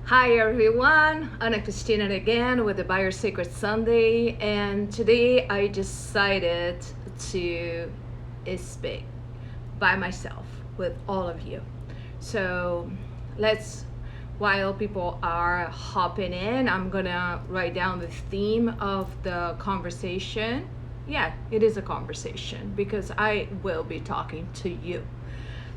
Hi everyone, AnaCristina again with the BioSacred Sunday, and today I decided to speak by myself with all of you. So while people are hopping in, I'm gonna write down the theme of the conversation. Yeah, it is a conversation because I will be talking to you.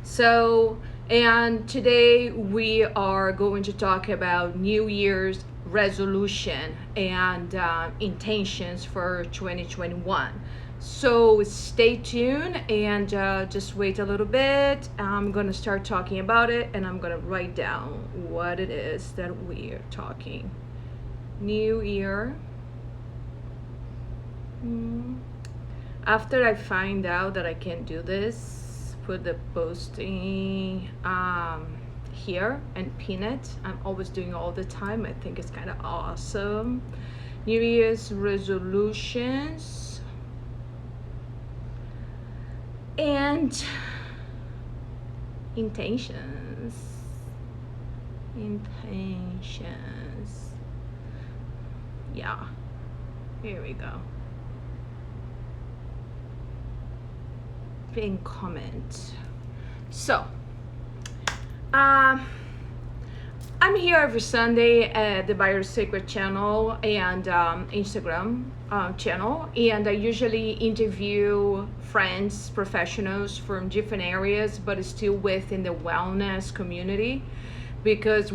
So, and today we are going to talk about New Year's resolution and intentions for 2021. So stay tuned and just wait a little bit. I'm going to start talking about it and I'm going to write down what it is that we are talking. New Year. After I find out that I can do this, put the posting here and pin it. I'm always doing all the time. I think it's kind of awesome. New Year's resolutions and intentions. Yeah, here we go. Pin comment. So I'm here every Sunday at the BioSacred channel and Instagram channel, and I usually interview friends, professionals from different areas, but still within the wellness community, because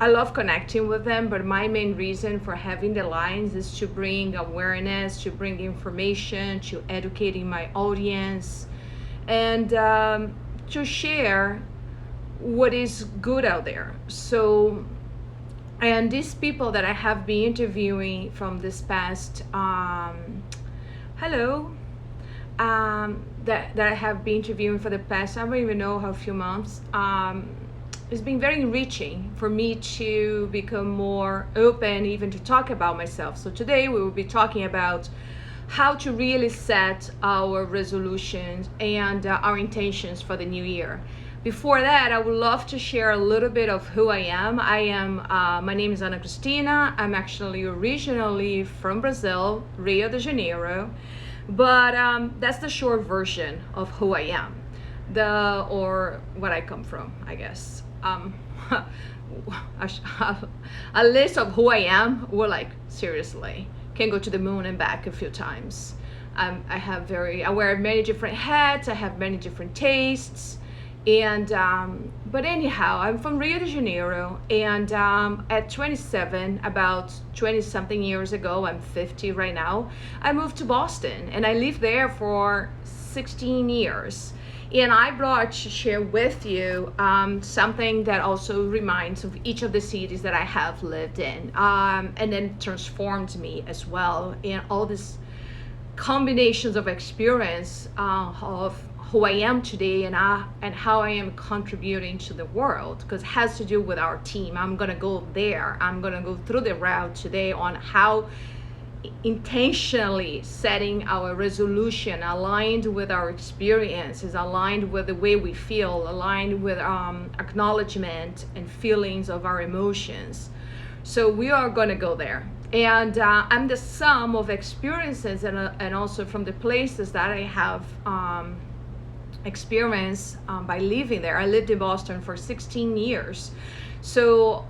I love connecting with them, but my main reason for having the lines is to bring awareness, to bring information, to educating my audience, and to share what is good out there. So, and these people that I have been interviewing from this past, that I have been interviewing for the past, I don't even know how few months, it's been very enriching for me to become more open, even to talk about myself. So today we will be talking about how to really set our resolutions and our intentions for the new year. Before that, I would love to share a little bit of who I am. My name is AnaCristina. I'm actually originally from Brazil, Rio de Janeiro, but that's the short version of who I am, or what I come from, I guess. A list of who I am, seriously, can go to the moon and back a few times. I wear many different hats, I have many different tastes, and but anyhow, I'm from Rio de Janeiro, and at 27, about 20 something years ago, I'm 50 right now, I moved to Boston, and I lived there for 16 years. And I brought to share with you something that also reminds of each of the cities that I have lived in, and then transformed me as well in all these combinations of experience of who I am today and how I am contributing to the world, because it has to do with our team. I'm gonna go there. I'm gonna go through the route today on how intentionally setting our resolution aligned with our experiences, aligned with the way we feel, aligned with acknowledgement and feelings of our emotions. So we are going to go there, and I'm the sum of experiences and also from the places that I have experienced by living there. I lived in Boston for 16 years, so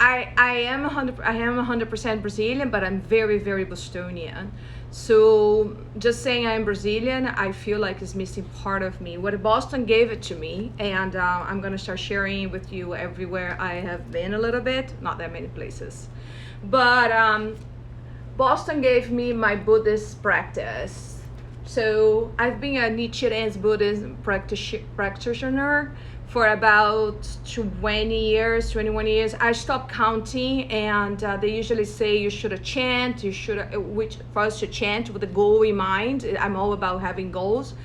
I am 100% Brazilian, but I'm very, very Bostonian. So just saying I'm Brazilian, I feel like it's missing part of me. What Boston gave it to me, and I'm gonna start sharing with you everywhere I have been a little bit, not that many places. But Boston gave me my Buddhist practice. So I've been a Nichiren's Buddhism practitioner for about 20 years, 21 years. I stopped counting, and they usually say you should chant, which for us to chant with a goal in mind. I'm all about having goals.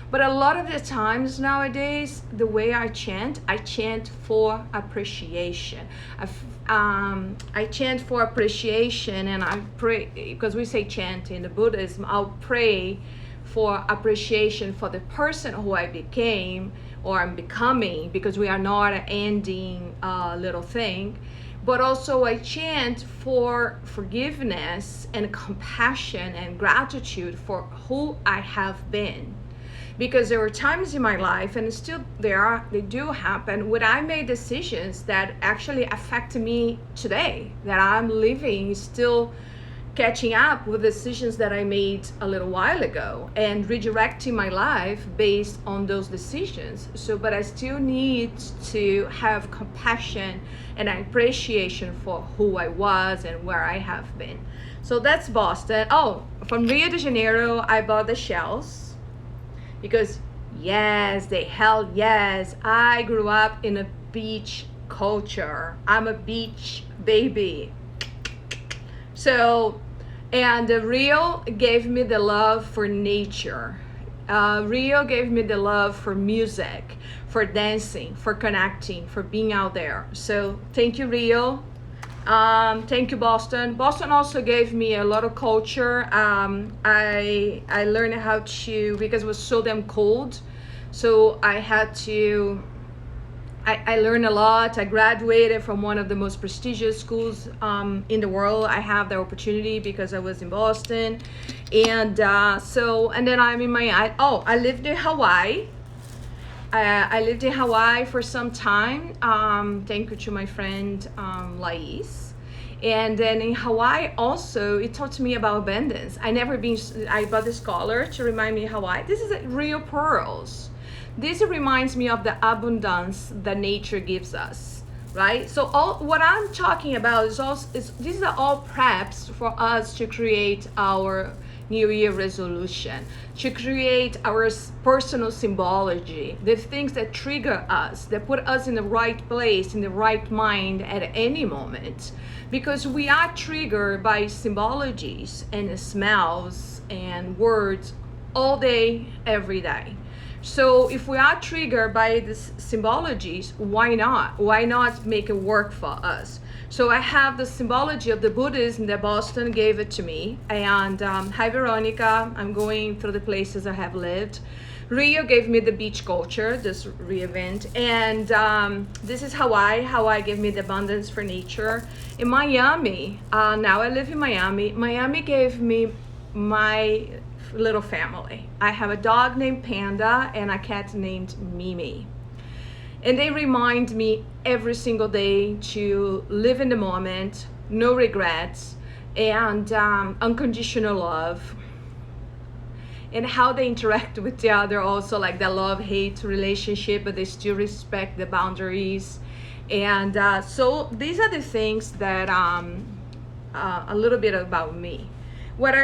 But a lot of the times nowadays, the way I chant for appreciation. I chant for appreciation, and I pray, because we say chant in the Buddhism, I'll pray for appreciation for the person who I became or I'm becoming, because we are not an ending little thing. But also I chant for forgiveness and compassion and gratitude for who I have been. Because there were times in my life, and still they do happen, when I made decisions that actually affect me today, that I'm living, still catching up with decisions that I made a little while ago and redirecting my life based on those decisions. So, but I still need to have compassion and appreciation for who I was and where I have been. So that's Boston. Oh, from Rio de Janeiro, I bought the shells because yes, I grew up in a beach culture. I'm a beach baby. So, and Rio gave me the love for nature. Rio gave me the love for music, for dancing, for connecting, for being out there. So thank you, Rio. Thank you, Boston. Boston also gave me a lot of culture. I learned how to, because it was so damn cold, so I had to, I learned a lot. I graduated from one of the most prestigious schools in the world. I have the opportunity because I was in Boston. And and then I'm in I lived in Hawaii. I lived in Hawaii for some time. Thank you to my friend Lais. And then in Hawaii also, it taught me about abundance. I bought this collar to remind me Hawaii. This is real pearls. This reminds me of the abundance that nature gives us, right? So what I'm talking about these are all preps for us to create our New Year resolution, to create our personal symbology, the things that trigger us, that put us in the right place, in the right mind at any moment. Because we are triggered by symbologies and smells and words all day, every day. So if we are triggered by these symbologies, why not? Why not make it work for us? So I have the symbology of the Buddhism that Boston gave it to me. And hi, Veronica. I'm going through the places I have lived. Rio gave me the beach culture, this re-event. And this is Hawaii. Hawaii gave me the abundance for nature. In Miami, now I live in Miami. Miami gave me my little family. I have a dog named Panda and a cat named Mimi. And they remind me every single day to live in the moment, no regrets, and unconditional love. And how they interact with the other also, like the love-hate relationship, but they still respect the boundaries. And so these are the things that a little bit about me. What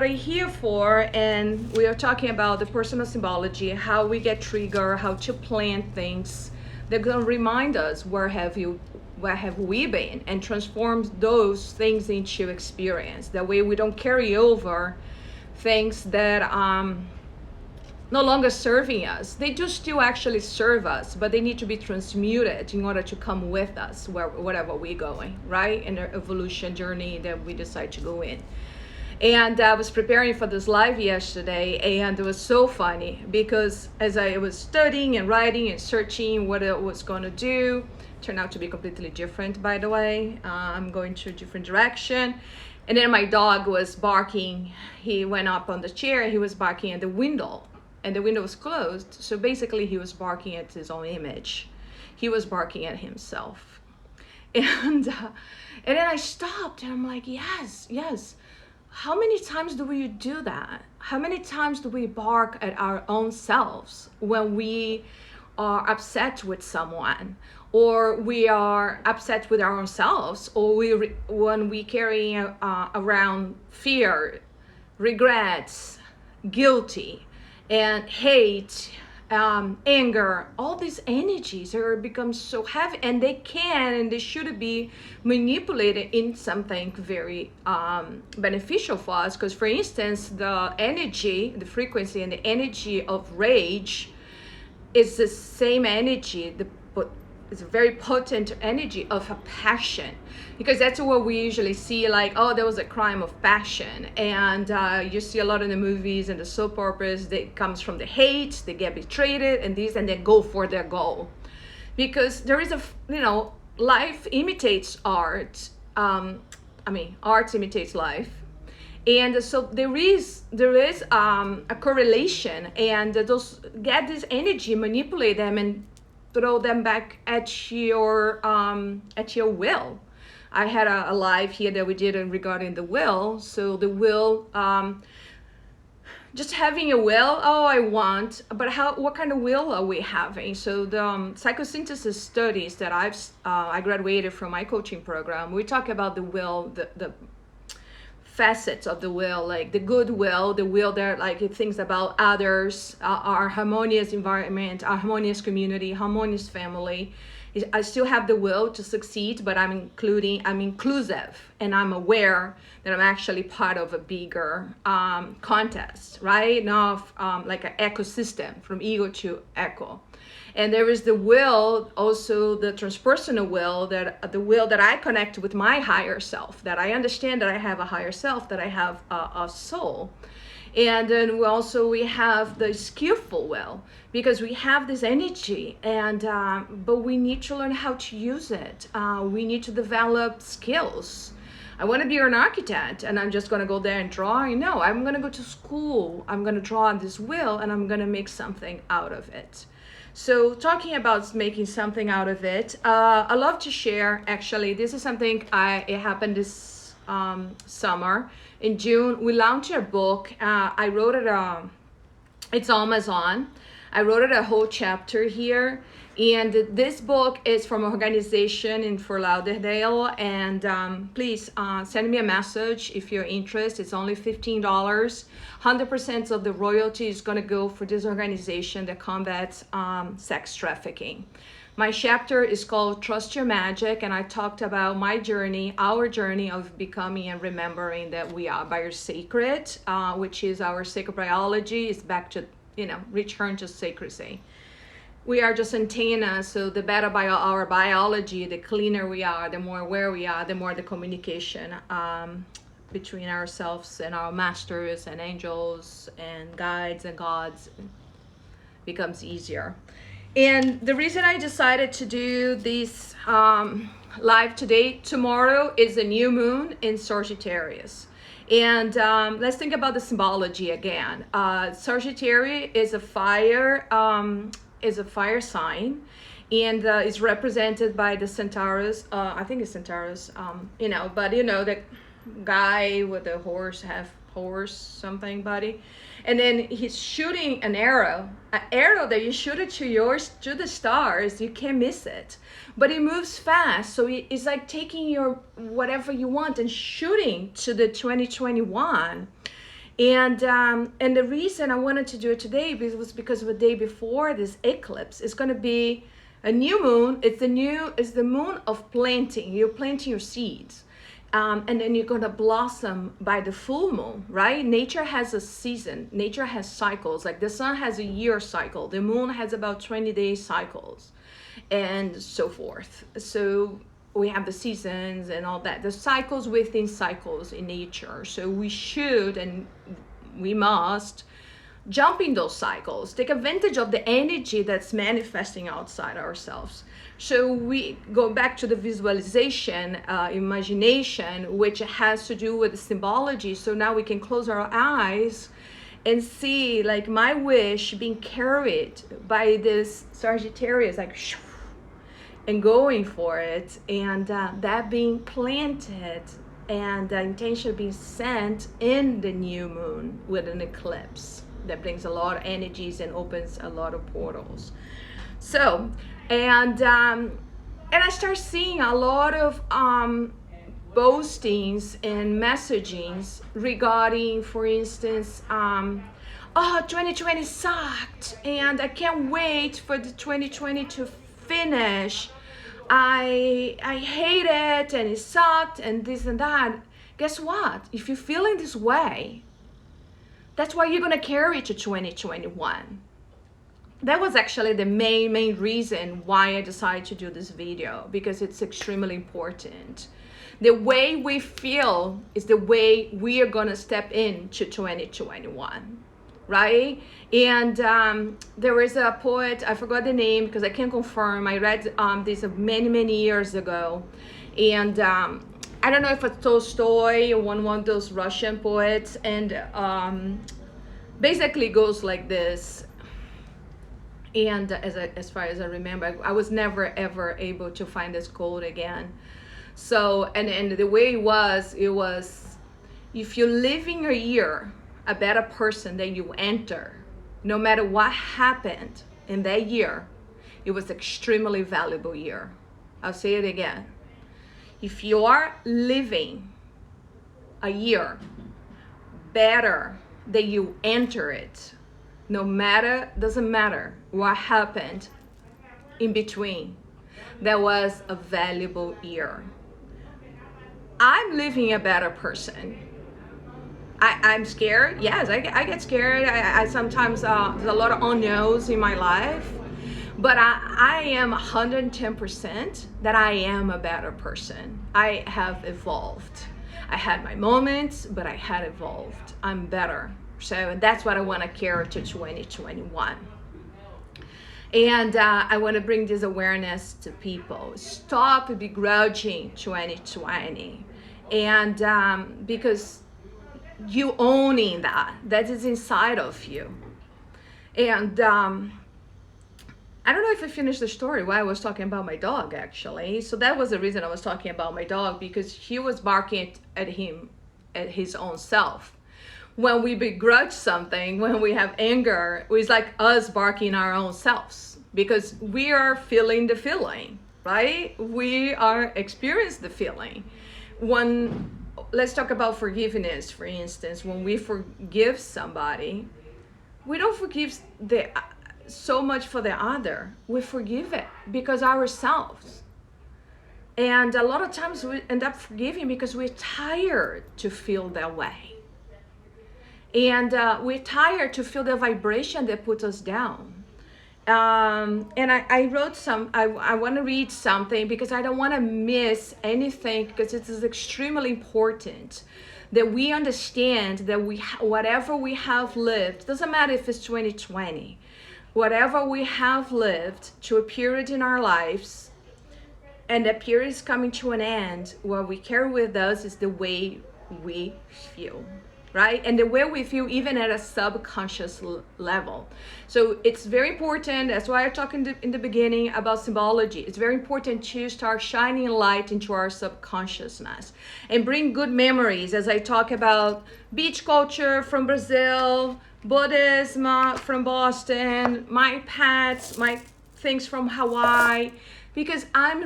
I'm here for, and we are talking about the personal symbology, how we get triggered, how to plan things. They're gonna remind us where have we been, and transform those things into experience. That way we don't carry over things that no longer serving us. They do still actually serve us, but they need to be transmuted in order to come with us wherever we're going, right? In the evolution journey that we decide to go in. And I was preparing for this live yesterday, and it was so funny because as I was studying and writing and searching what I was going to do, turned out to be completely different, by the way. I'm going to a different direction. And then my dog was barking. He went up on the chair. He was barking at the window, and the window was closed. So basically, he was barking at his own image. He was barking at himself. And then I stopped, and I'm like, yes. How many times do we do that? How many times do we bark at our own selves when we are upset with someone, or we are upset with our own selves, or when we carry around fear, regrets, guilty, and hate, anger? All these energies are become so heavy, and they can and they should be manipulated in something very beneficial for us. Because for instance, the energy, the frequency and the energy of rage is the same energy it's a very potent energy of a passion, because that's what we usually see, like, oh, there was a crime of passion, and you see a lot in the movies and the soap operas that comes from the hate, they get betrayed and this, and they go for their goal, because there is a, you know, life imitates art. Art imitates life, and so there is a correlation, and those get this energy, manipulate them, and throw them back at your will. I had a live here that we did regarding the will. So the will, just having a will, oh, I want, but what kind of will are we having? So the psychosynthesis studies that I graduated from my coaching program, we talk about the will, the facets of the will, like the good will, the will that like it thinks about others, our harmonious environment, our harmonious community, harmonious family. I still have the will to succeed, but I'm inclusive, and I'm aware that I'm actually part of a bigger contest, right? Now, like an ecosystem, from ego to echo. And there is the will, also the transpersonal will, that the will that I connect with my higher self, that I understand that I have a higher self, that I have a soul. And then we have the skillful will, because we have this energy, and but we need to learn how to use it. We need to develop skills. I want to be an architect, and I'm just going to go there and draw. No, I'm going to go to school. I'm going to draw on this will, and I'm going to make something out of it. So talking about making something out of it, I love to share, actually, this is something it happened this summer. In June, we launched a book. I wrote it, it's on Amazon. I wrote it a whole chapter here. And this book is from an organization in Fort Lauderdale. And please send me a message if you're interested. It's only $15. 100% of the royalty is going to go for this organization that combats sex trafficking. My chapter is called Trust Your Magic, and I talked about my journey, our journey of becoming and remembering that we are BioSacred, which is our sacred biology. It's back to, return to sacredcy. We are just antennas, so the better our biology, the cleaner we are, the more aware we are, the more the communication between ourselves and our masters and angels and guides and gods becomes easier. And the reason I decided to do this live today, tomorrow is a new moon in Sagittarius. And let's think about the symbology again. Sagittarius is a fire sign, and is represented by the Centaurus. I think it's Centaurus, but the guy with the horse something body. And then he's shooting an arrow that you shoot it to the stars, you can't miss it. But it moves fast, so it's like taking your whatever you want and shooting to the 2021. And the reason I wanted to do it today was because of the day before this eclipse. It's going to be a new moon. It's the moon of planting. You're planting your seeds. And then you're going to blossom by the full moon, right? Nature has a season. Nature has cycles. Like the sun has a year cycle. The moon has about 20-day cycles and so forth. So we have the seasons and all that. The cycles within cycles in nature. So we should and we must jump in those cycles. Take advantage of the energy that's manifesting outside ourselves. So we go back to the visualization, imagination, which has to do with the symbology. So now we can close our eyes and see like my wish being carried by this Sagittarius, like and going for it, and that being planted, and the intention being sent in the new moon with an eclipse that brings a lot of energies and opens a lot of portals. So, and I start seeing a lot of postings and messagings regarding, for instance, 2020 sucked, and I can't wait for the 2020 to finish. I hate it, and it sucked, and this and that. Guess what? If you're feeling this way, that's why you're gonna carry it to 2021. that was actually the main reason why I decided to do this video, because it's extremely important. The way we feel is the way we are gonna step into 2021, right? And there is a poet, I forgot the name because I can't confirm. I read this many years ago, and I don't know if it's Tolstoy or one of those Russian poets, and basically goes like this. And as far as I remember, I was never ever able to find this quote again. So, and the way it was, if you're living a year a better person than you enter, no matter what happened in that year, it was extremely valuable year. I'll say it again. If you are living a year better than you enter it, doesn't matter what happened in between, that was a valuable year. I'm living a better person. I'm scared. Yes, I get scared. I sometimes, there's a lot of unknowns in my life, but I am 110% that I am a better person. I have evolved. I had my moments, but I had evolved. I'm better. So that's what I want to carry to 2021. And I want to bring this awareness to people. Stop begrudging 2020. And because you owning that is inside of you. And I don't know if I finished the story while I was talking about my dog, actually. So that was the reason I was talking about my dog, because he was barking at his own self. When we begrudge something, when we have anger, it's like us barking our own selves, because we are feeling the feeling, right? We are experiencing the feeling. Let's talk about forgiveness, for instance. When we forgive somebody, we don't forgive so much for the other. We forgive it because ourselves. And a lot of times we end up forgiving because we're tired to feel that way. And we're tired to feel the vibration that puts us down. And I wrote I want to read something because I don't want to miss anything, because it is extremely important that we understand that whatever we have lived, doesn't matter if it's 2020, whatever we have lived to a period in our lives, and that period is coming to an end, what we carry with us is the way we feel. Right? And the way we feel even at a subconscious level. So it's very important, that's why I talked in the beginning about symbology. It's very important to start shining light into our subconsciousness and bring good memories, as I talk about beach culture from Brazil, Buddhism from Boston, my pets, my things from Hawaii. Because I'm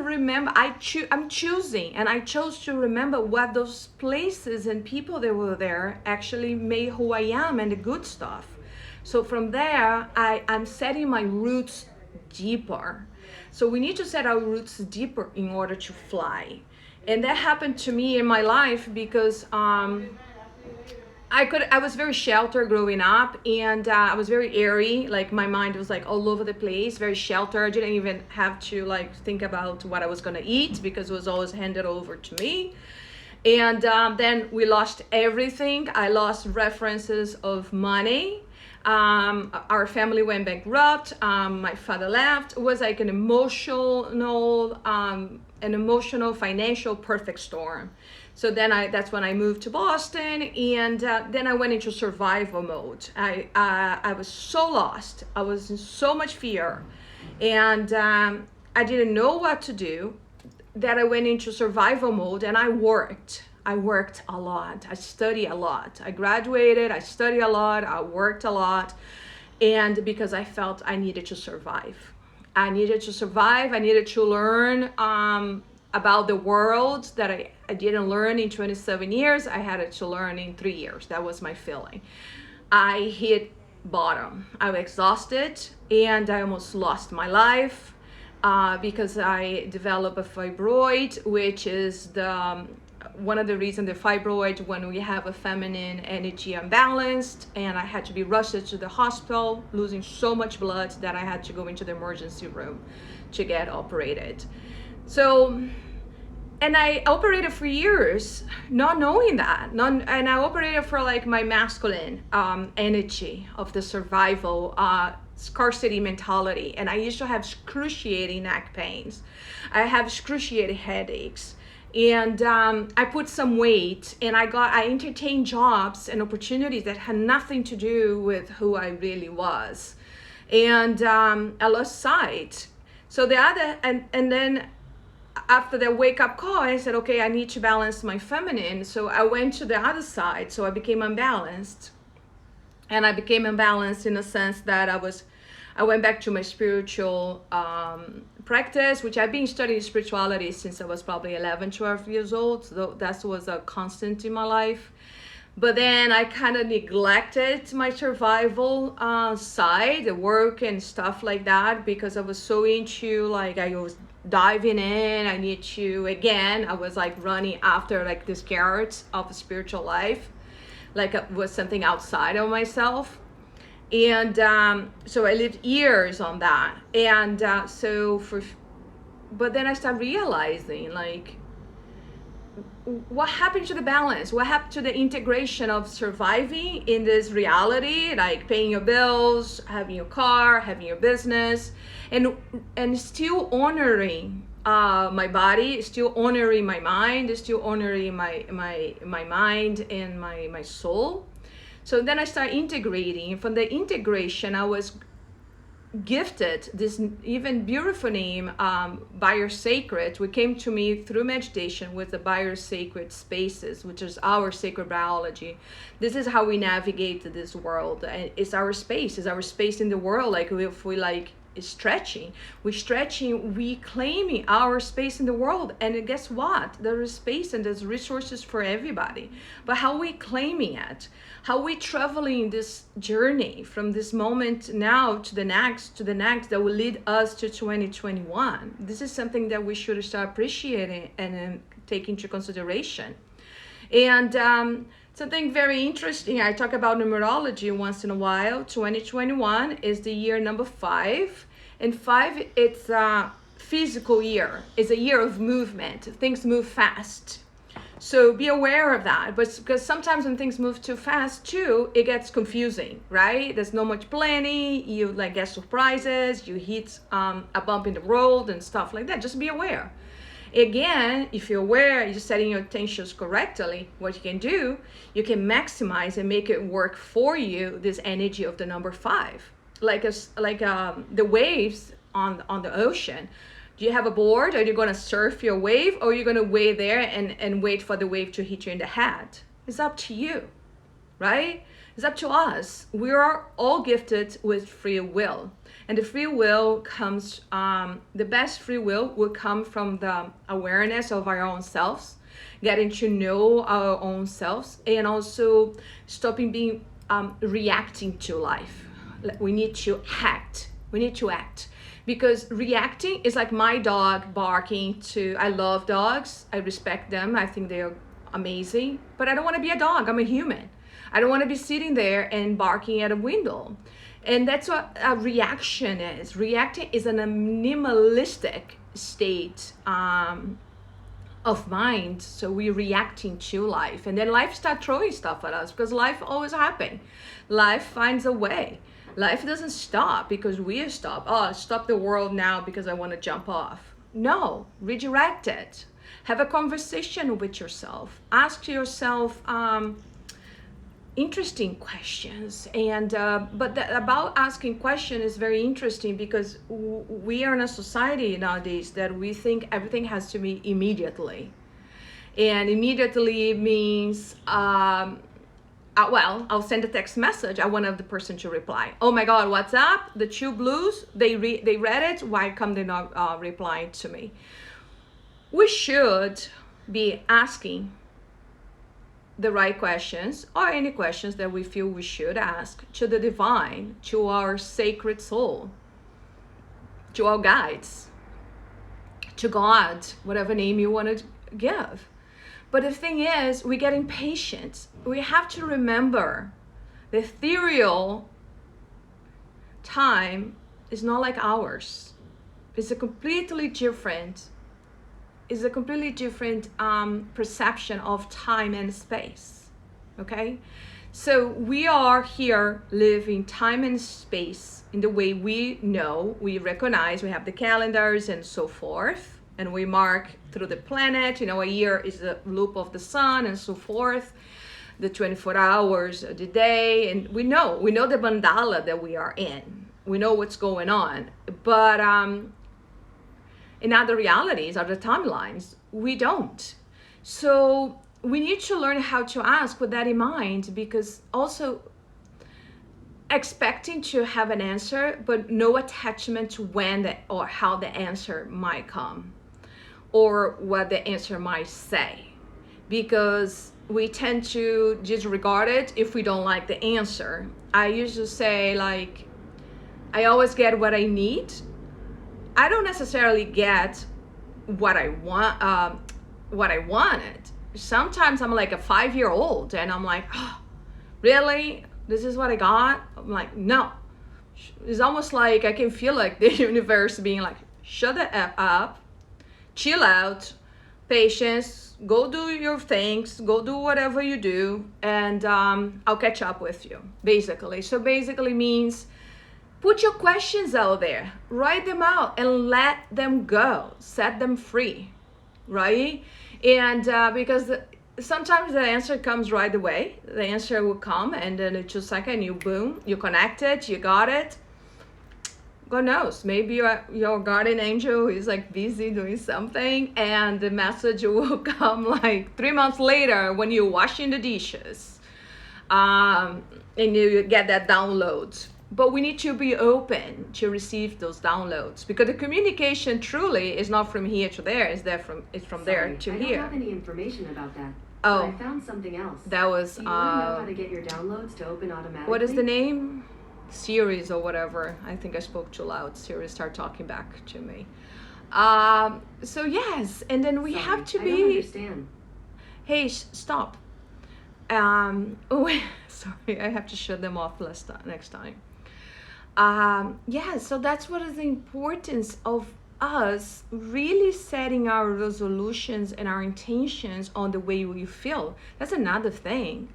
choosing, and I chose to remember what those places and people that were there actually made who I am, and the good stuff. So from there, I'm setting my roots deeper. So we need to set our roots deeper in order to fly. And that happened to me in my life because I was very sheltered growing up, and I was very airy. Like my mind was like all over the place, very sheltered. I didn't even have to like think about what I was gonna eat because it was always handed over to me. And then we lost everything. I lost references of money. Our family went bankrupt. My father left. It was like an emotional, financial perfect storm. So then that's when I moved to Boston, and then I went into survival mode. I was so lost. I was in so much fear, and I didn't know what to do. That I went into survival mode, and I worked. I worked a lot. I studied a lot. I graduated. I studied a lot. I worked a lot, and because I felt I needed to survive. I needed to survive. I needed to learn about the world that I didn't learn in 27 years. I had it to learn in 3 years. That was my feeling. I hit bottom. I was exhausted, and I almost lost my life because I developed a fibroid, which is one of the reasons the fibroid, when we have a feminine energy unbalanced, and I had to be rushed to the hospital, losing so much blood that I had to go into the emergency room to get operated. So, and I operated for years, not knowing that. And I operated for like my masculine energy of the survival, scarcity mentality. And I used to have excruciating neck pains. I have excruciating headaches. And I put some weight, and I entertained jobs and opportunities that had nothing to do with who I really was. And I lost sight. So and then after the wake-up call, I said, okay, I need to balance my feminine. So I went to the other side. So I became unbalanced. And I became unbalanced in a sense that I went back to my spiritual practice, which I've been studying spirituality since I was probably 11, 12 years old. So that was a constant in my life. But then I kind of neglected my survival side, the work and stuff like that, because I was so into, like, I was diving in. I was like running after like this carrot of a spiritual life, like it was something outside of myself. And so I lived years on that. And but then I started realizing, like, what happened to the balance? What happened to the integration of surviving in this reality, like paying your bills, having your car, having your business, and still honoring my body, still honoring my mind, still honoring my mind and my soul. So then I started integrating. From the integration, I was gifted this even beautiful name, BioSacred, which came to me through meditation with the BioSacred spaces, which is our sacred biology. This is how we navigate this world. And it's our space in the world. Like if we like stretching, we claiming our space in the world. And guess what? There is space and there's resources for everybody. But how we claiming it? How we traveling this journey from this moment now to the next that will lead us to 2021. This is something that we should start appreciating and take into consideration. And something very interesting, I talk about numerology once in a while. 2021 is the year number 5. And 5, it's a physical year. It's a year of movement. Things move fast. So be aware of that. But because sometimes when things move too fast too, it gets confusing, right? There's no much planning. You like get surprises. You hit a bump in the road and stuff like that. Just be aware. Again, if you're aware, you're setting your intentions correctly, what you can do, you can maximize and make it work for you, this energy of the number 5. Like the waves on the ocean. Do you have a board? Are you going to surf your wave, or are you going to wait there and wait for the wave to hit you in the head? It's up to you, right? It's up to us. We are all gifted with free will. And the free will comes, the best free will come from the awareness of our own selves, getting to know our own selves, and also stopping being reacting to life. We need to act. Because reacting is like my dog barking to, I love dogs. I respect them. I think they're amazing. But I don't want to be a dog. I'm a human. I don't want to be sitting there and barking at a window. And that's what a reaction is. Reacting is an animalistic state of mind. So we're reacting to life. And then life starts throwing stuff at us because life always happens. Life finds a way. Life doesn't stop because we stop. Oh, stop the world now because I want to jump off. No, redirect it. Have a conversation with yourself. Ask yourself interesting questions. And about asking questions is very interesting because we are in a society nowadays that we think everything has to be immediately. And immediately means well, I'll send a text message. I want the person to reply. Oh my God, what's up? The two blues, they read it. Why come they not replying to me? We should be asking the right questions, or any questions that we feel we should ask, to the divine, to our sacred soul, to our guides, to God, whatever name you want to give. But the thing is, we get impatient. We have to remember the ethereal time is not like ours. It's a completely different perception of time and space. Okay? So we are here living time and space in the way we know, we recognize, we have the calendars and so forth, and we mark through the planet, a year is a loop of the sun and so forth, the 24 hours of the day, and we know the mandala that we are in. We know what's going on. But in other realities, other timelines, we don't. So we need to learn how to ask with that in mind, because also expecting to have an answer, but no attachment to when or how the answer might come or what the answer might say, because we tend to disregard it if we don't like the answer. I used to say, like, I always get what I need. I don't necessarily get what I want, what I wanted. Sometimes I'm like a 5-year-old and I'm like, oh, really? This is what I got? I'm like, no. It's almost like I can feel like the universe being like, shut the F up, chill out, patience, go do your things, go do whatever you do, and I'll catch up with you, basically. So basically means put your questions out there, write them out, and let them go, set them free, right? And because sometimes the answer comes right away, the answer will come, and then it's just like, and you boom, you connect it, you got it. God knows, maybe your guardian angel is like busy doing something, and the message will come like 3 months later when you're washing the dishes, and you get that download. But we need to be open to receive those downloads, because the communication truly is not from here to there, it's from there to here. I don't have any information about that. Oh, but I found something else. That was. Do you want to know how to get your downloads to open automatically? What is the name? Series or whatever. I think I spoke too loud. Series start talking back to me. So yes, and then we have to be. I don't understand. Hey, stop. Sorry, I have to shut them off next time. Yeah, so that's what is the importance of us really setting our resolutions and our intentions on the way we feel. That's another thing.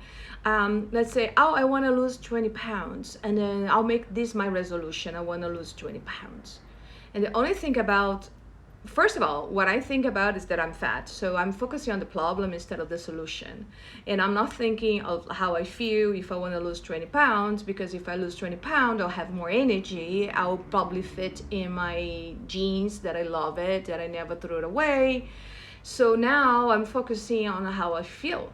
Let's say, oh, I want to lose 20 pounds, and then I'll make this my resolution. I want to lose 20 pounds. And the only thing about, first of all, what I think about is that I'm fat. So I'm focusing on the problem instead of the solution. And I'm not thinking of how I feel if I want to lose 20 pounds, because if I lose 20 pounds, I'll have more energy. I'll probably fit in my jeans that I love it, that I never threw it away. So now I'm focusing on how I feel.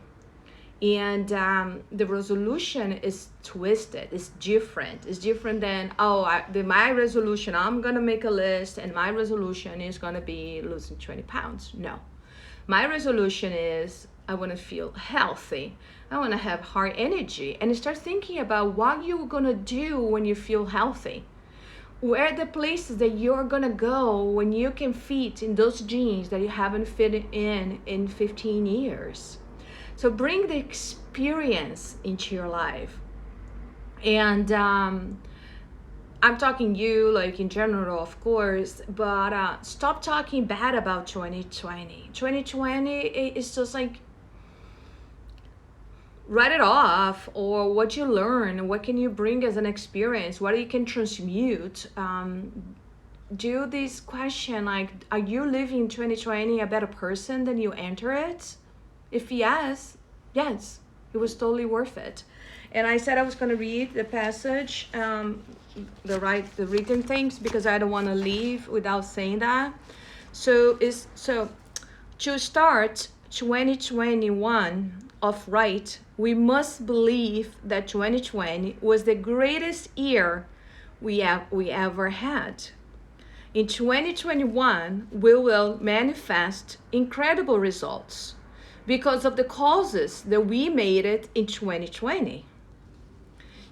And the resolution is twisted, it's different. It's different than, my resolution, I'm gonna make a list and my resolution is gonna be losing 20 pounds. No, my resolution is I wanna feel healthy. I wanna have heart energy, and start thinking about what you're gonna do when you feel healthy. Where are the places that you're gonna go when you can fit in those jeans that you haven't fit in 15 years. So bring the experience into your life. And I'm talking you like in general, of course, but stop talking bad about 2020. 2020 is just like, write it off, or what you learn, what can you bring as an experience, what you can transmute. Do this question like, are you living 2020 a better person than you enter it? If yes, it was totally worth it. And I said I was going to read the passage, the written things, because I don't want to leave without saying that. So to start 2021 off right, we must believe that 2020 was the greatest year we ever had. In 2021, we will manifest incredible results because of the causes that we made it in 2020.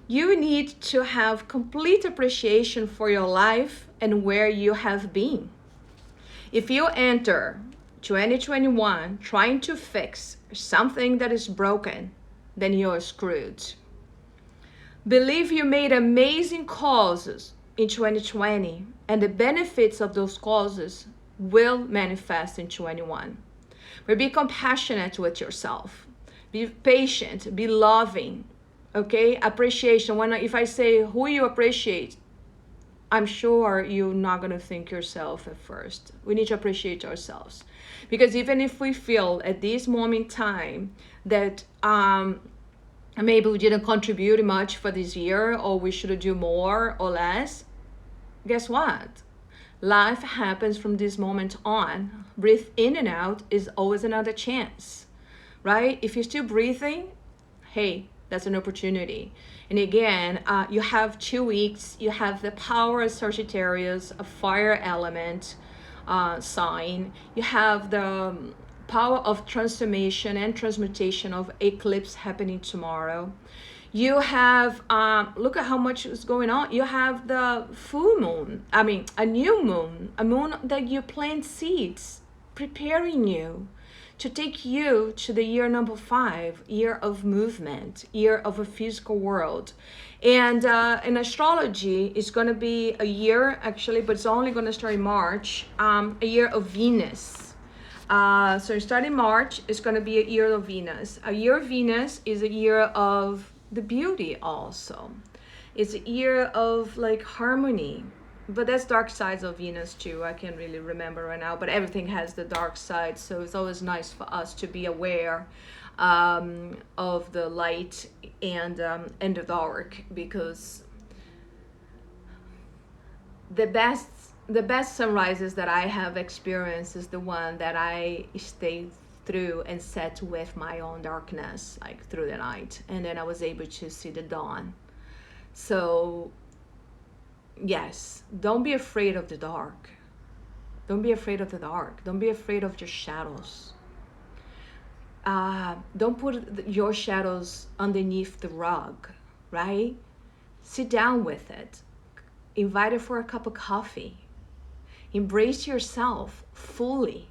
You need to have complete appreciation for your life and where you have been. If you enter 2021 trying to fix something that is broken, then you're screwed. Believe you made amazing causes in 2020, and the benefits of those causes will manifest in 21. But be compassionate with yourself. Be patient, be loving, okay? Appreciation. If I say who you appreciate, I'm sure you're not going to think yourself at first. We need to appreciate ourselves. Because even if we feel at this moment in time that maybe we didn't contribute much for this year, or we should do more or less, guess what? Life happens from this moment on. Breathe in and out is always another chance, right? If you're still breathing, hey, that's an opportunity. And again, you have 2 weeks. You have the power of Sagittarius, a fire element sign. You have the power of transformation and transmutation of eclipse happening tomorrow. You have, look at how much is going on. You have the full moon, a new moon, a moon that you plant seeds, preparing you to take you to the year number 5, year of movement, year of a physical world. And in astrology, it's going to be a year, actually, but it's only going to start in March, a year of Venus. So starting March, it's going to be a year of Venus. A year of Venus is a year of the beauty also. It's a year of like harmony. But that's dark sides of Venus too. I can't really remember right now, but everything has the dark side. So it's always nice for us to be aware of the light and the dark, because the best sunrises that I have experienced is the one that I stayed through and sat with my own darkness, like through the night, and then I was able to see the dawn. So yes, don't be afraid of the dark. Don't be afraid of the dark. Don't be afraid of your shadows. Don't put your shadows underneath the rug, right? Sit down with it. Invite it for a cup of coffee. Embrace yourself fully.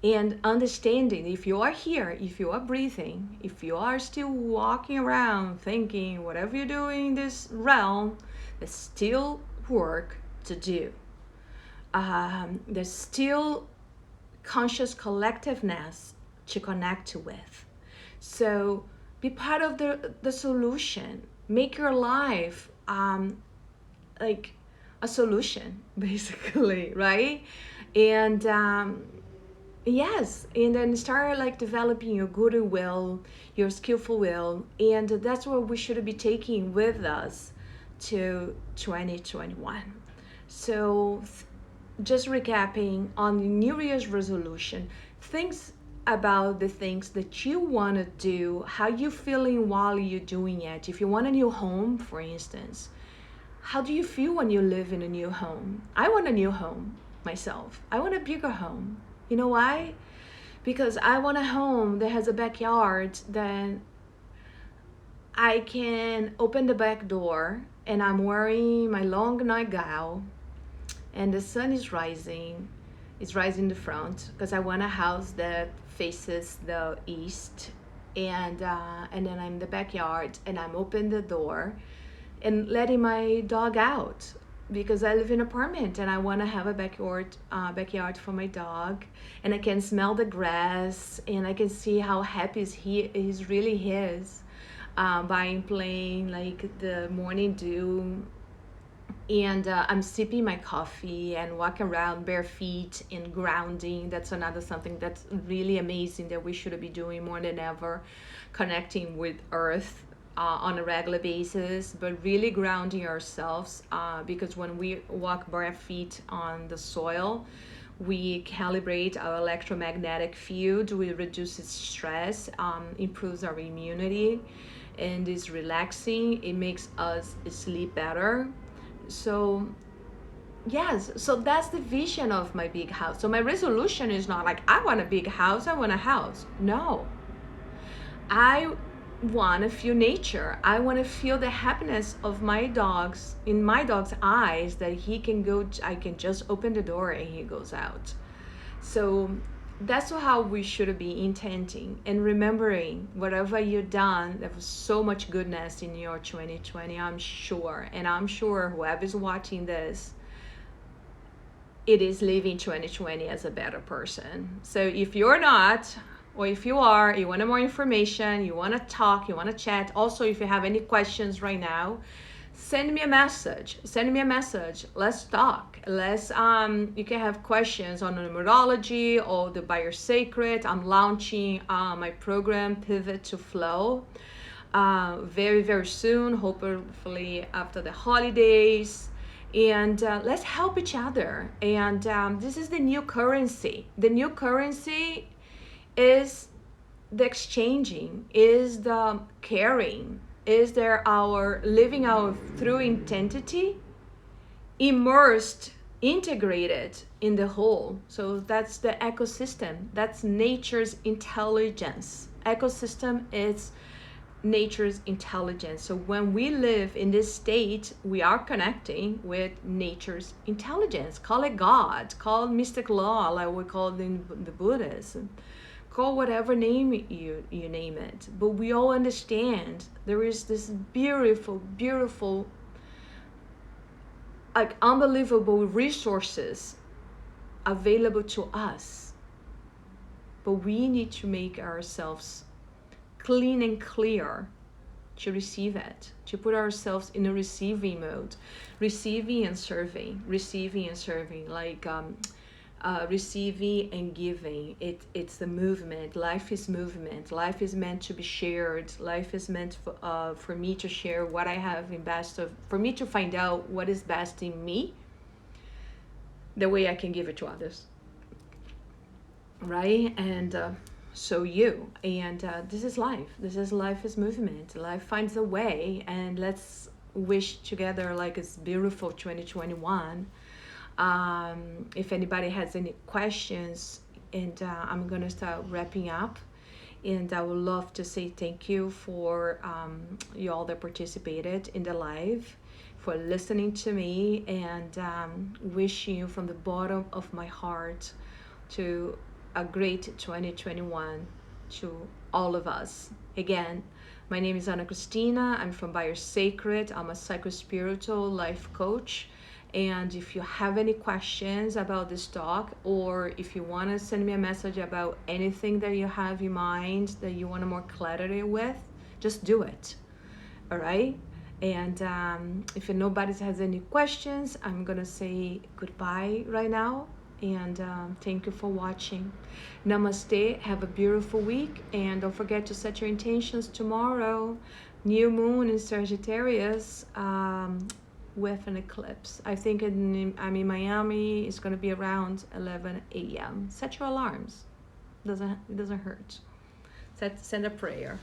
And understanding, if you are here, if you are breathing, if you are still walking around thinking, whatever you're doing in this realm, there's still work to do. There's still conscious collectiveness to connect with. So be part of the solution. Make your life like a solution, basically, right? And yes, and then start like developing your goodwill, your skillful will, and that's what we should be taking with us to 2021. So just recapping on the New Year's resolution, things about the things that you want to do, how you feeling while you're doing it. If you want a new home, for instance, how do you feel when you live in a new home? I want a new home myself. I want a bigger home. You know why? Because I want a home that has a backyard, that I can open the back door and I'm wearing my long nightgown and the sun is rising. It's rising in the front, because I want a house that faces the east, and then I'm in the backyard and I'm open the door and letting my dog out, because I live in an apartment and I want to have a backyard for my dog, and I can smell the grass and I can see how happy he's really is by playing like the morning dew. And I'm sipping my coffee and walking around bare feet and grounding. That's another something that's really amazing that we should be doing more than ever, connecting with earth on a regular basis, but really grounding ourselves, because when we walk bare feet on the soil, we calibrate our electromagnetic field, we reduce stress, improves our immunity, and is relaxing. It makes us sleep better. So yes, so that's the vision of my big house. So my resolution is not like I want a big house, I want a house. No, I want to feel nature. I want to feel the happiness of my dogs, in my dog's eyes, that he can go, I can just open the door and he goes out. So that's how we should be intending and remembering whatever you've done. There was so much goodness in your 2020, I'm sure. And I'm sure whoever's watching this, it is living 2020 as a better person. So if you're not, or if you are, you want more information, you want to talk, you want to chat. Also, if you have any questions right now, send me a message. Let's talk. You can have questions on numerology or the BioSacred. I'm launching my program Pivot to Flow very, very soon, hopefully after the holidays. And let's help each other. And this is the new currency. The new currency is the exchanging, is the caring, is there our living our true identity, immersed, integrated in the whole. So that's the ecosystem. That's nature's intelligence. Ecosystem is nature's intelligence. So when we live in this state, we are connecting with nature's intelligence. Call it God, call it mystic law, like we call it in the Buddhism. Call whatever name you name it. But we all understand there is this beautiful, beautiful, like unbelievable resources available to us. But we need to make ourselves clean and clear to receive it, to put ourselves in a receiving mode, receiving and serving, like receiving and giving. It's the movement. Life is movement. Life is meant to be shared. Life is meant for me to share what I have in best of, for me to find out what is best in me, the way I can give it to others, right? And so you, and this is life. Life is movement. Life finds a way, and let's wish together like it's beautiful 2021. If anybody has any questions, and I'm gonna start wrapping up, and I would love to say thank you for you all that participated in the live, for listening to me, and wishing you from the bottom of my heart to a great 2021 to all of us. Again, my name is AnaCristina. I'm from BioSacred. I'm a Psychospiritual life coach. And if you have any questions about this talk, or if you want to send me a message about anything that you have in mind that you want more clarity with, just do it. All right? And if nobody has any questions, I'm going to say goodbye right now. And thank you for watching. Namaste. Have a beautiful week. And don't forget to set your intentions tomorrow. New moon in Sagittarius. With an eclipse. I think I'm in Miami. It's going to be around 11 a.m. Set your alarms. It doesn't hurt. Send a prayer.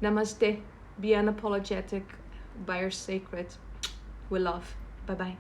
Namaste. Be unapologetic. BioSacred. We love. Bye-bye.